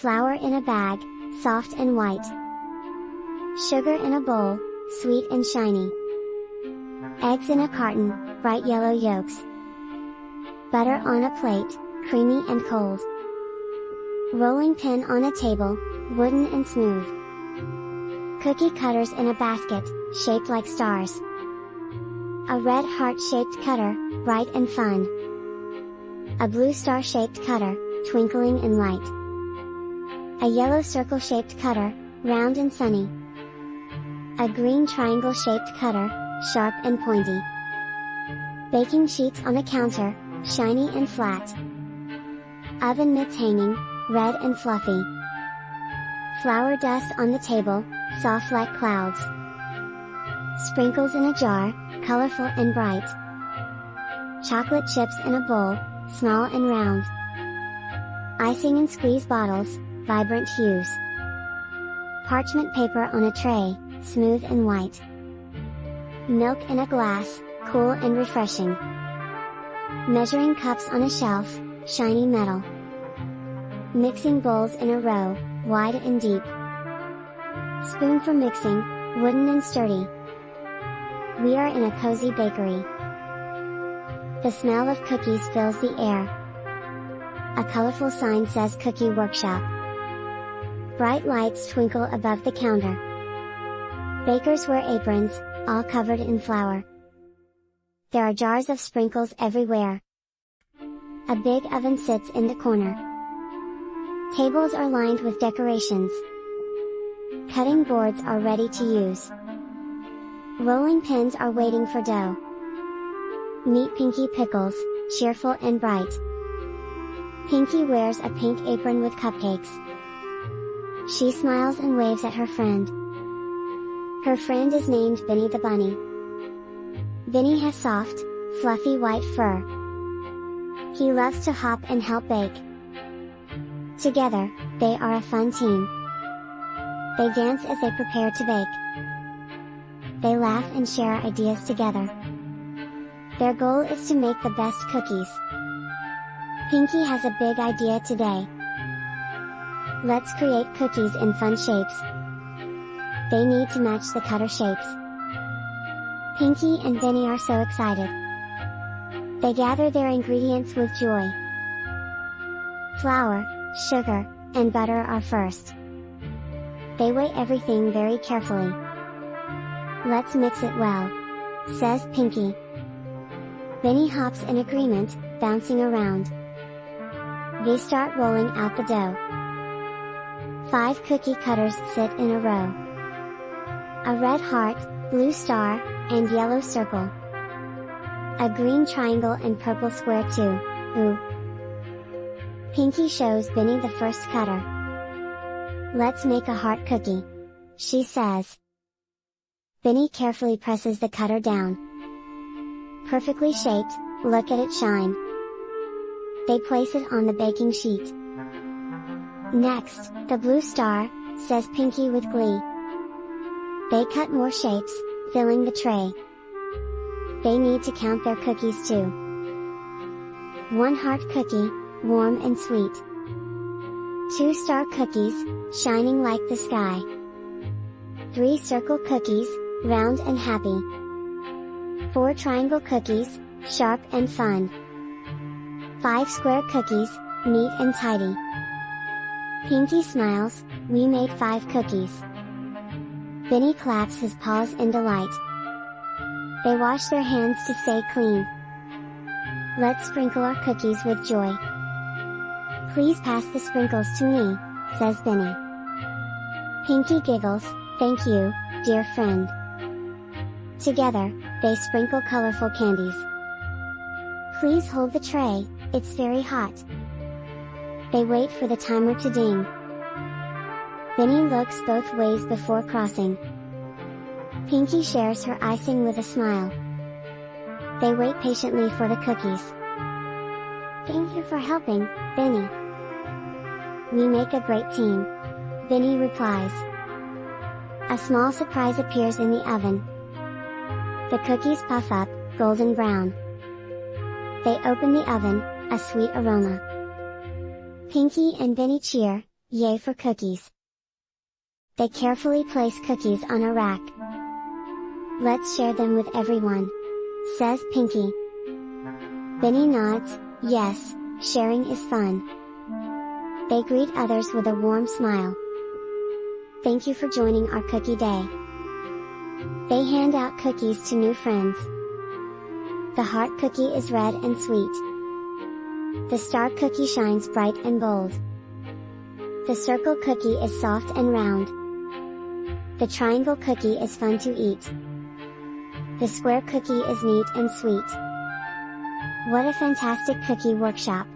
Flour in a bag, soft and white. Sugar in a bowl, sweet and shiny. Eggs in a carton, bright yellow yolks. Butter on a plate, creamy and cold. Rolling pin on a table, wooden and smooth. Cookie cutters in a basket, shaped like stars. A red heart-shaped cutter, bright and fun. A blue star-shaped cutter, twinkling in light. A yellow circle-shaped cutter, round and sunny. A green triangle-shaped cutter, sharp and pointy. Baking sheets on a counter, shiny and flat. Oven mitts hanging, red and fluffy. Flour dust on the table, soft like clouds. Sprinkles in a jar, colorful and bright. Chocolate chips in a bowl, small and round. Icing in squeeze bottles, vibrant hues. Parchment paper on a tray, smooth and white. Milk in a glass, cool and refreshing. Measuring cups on a shelf, shiny metal. Mixing bowls in a row, wide and deep. Spoon for mixing, wooden and sturdy. We are in a cozy bakery. The smell of cookies fills the air. A colorful sign says Cookie Workshop. Bright lights twinkle above the counter. Bakers wear aprons, all covered in flour. There are jars of sprinkles everywhere. A big oven sits in the corner. Tables are lined with decorations. Cutting boards are ready to use. Rolling pins are waiting for dough. Meet Pinky Pickles, cheerful and bright. Pinky wears a pink apron with cupcakes. She smiles and waves at her friend. Her friend is named Benny the Bunny. Benny has soft, fluffy white fur. He loves to hop and help bake. Together, they are a fun team. They dance as they prepare to bake. They laugh and share ideas together. Their goal is to make the best cookies. Pinky has a big idea today. Let's create cookies in fun shapes. They need to match the cutter shapes. Pinky and Benny are so excited. They gather their ingredients with joy. Flour, sugar, and butter are first. They weigh everything very carefully. Let's mix it well, says Pinky. Benny hops in agreement, bouncing around. They start rolling out the dough. 5 cookie cutters sit in a row. A red heart, blue star, and yellow circle. A green triangle and purple square too, ooh. Pinky shows Benny the first cutter. Let's make a heart cookie, she says. Benny carefully presses the cutter down. Perfectly shaped, look at it shine. They place it on the baking sheet. Next, the blue star, says Pinky with glee. They cut more shapes, filling the tray. They need to count their cookies too. 1 heart cookie, warm and sweet. 2 star cookies, shining like the sky. 3 circle cookies, round and happy. 4 triangle cookies, sharp and fun. 5 square cookies, neat and tidy. Pinky smiles, we made 5 cookies. Benny claps his paws in delight. They wash their hands to stay clean. Let's sprinkle our cookies with joy. Please pass the sprinkles to me, says Benny. Pinky giggles, thank you, dear friend. Together, they sprinkle colorful candies. Please hold the tray, it's very hot. They wait for the timer to ding. Benny looks both ways before crossing. Pinky shares her icing with a smile. They wait patiently for the cookies. Thank you for helping, Benny. We make a great team, Benny replies. A small surprise appears in the oven. The cookies puff up, golden brown. They open the oven, a sweet aroma. Pinky and Benny cheer, Yay for cookies! They carefully place cookies on a rack. Let's share them with everyone, says Pinky. Benny nods, yes, sharing is fun. They greet others with a warm smile. Thank you for joining our cookie day. They hand out cookies to new friends. The heart cookie is red and sweet. The star cookie shines bright and bold. The circle cookie is soft and round. The triangle cookie is fun to eat. The square cookie is neat and sweet. What a fantastic cookie workshop!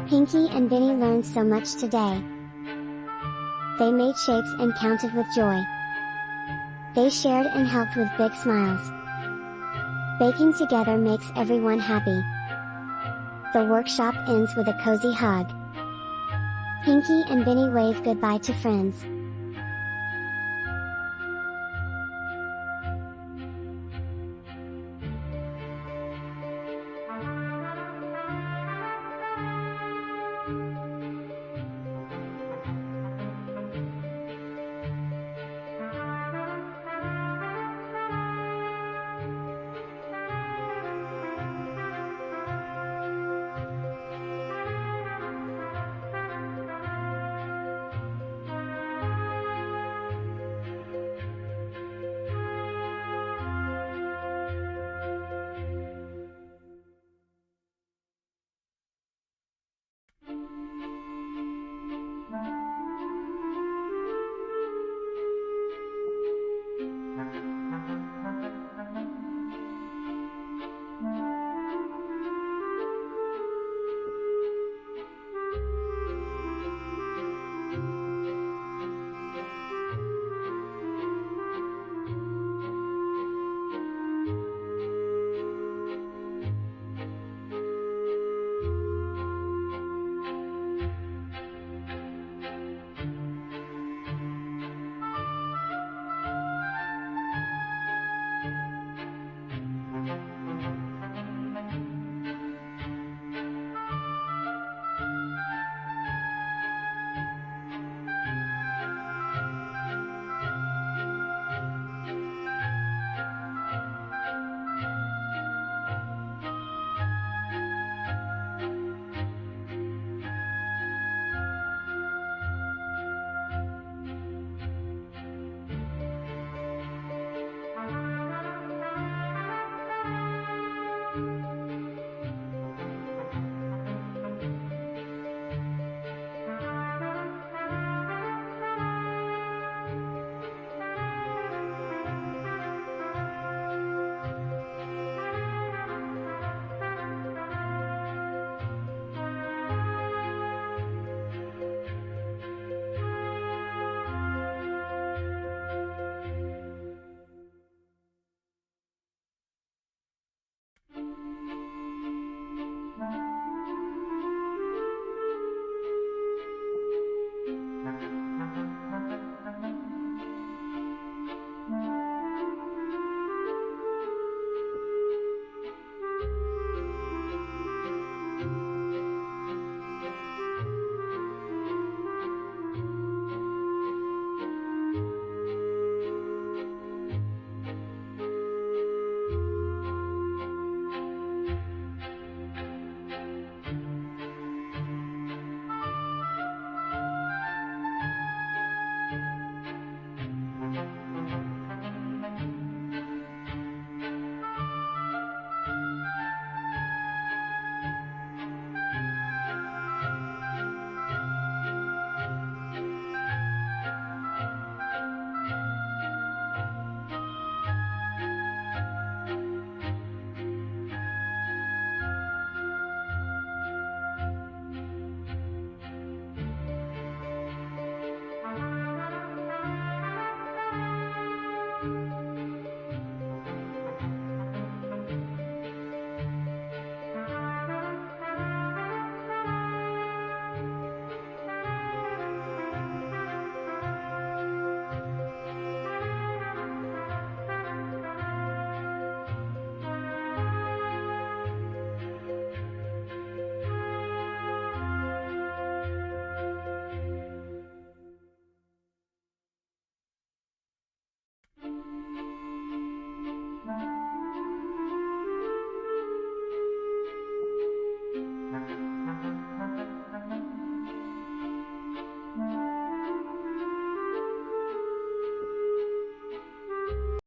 Pinky and Benny learned so much today. They made shapes and counted with joy. They shared and helped with big smiles. Baking together makes everyone happy. The workshop ends with a cozy hug. Pinky and Benny wave goodbye to friends.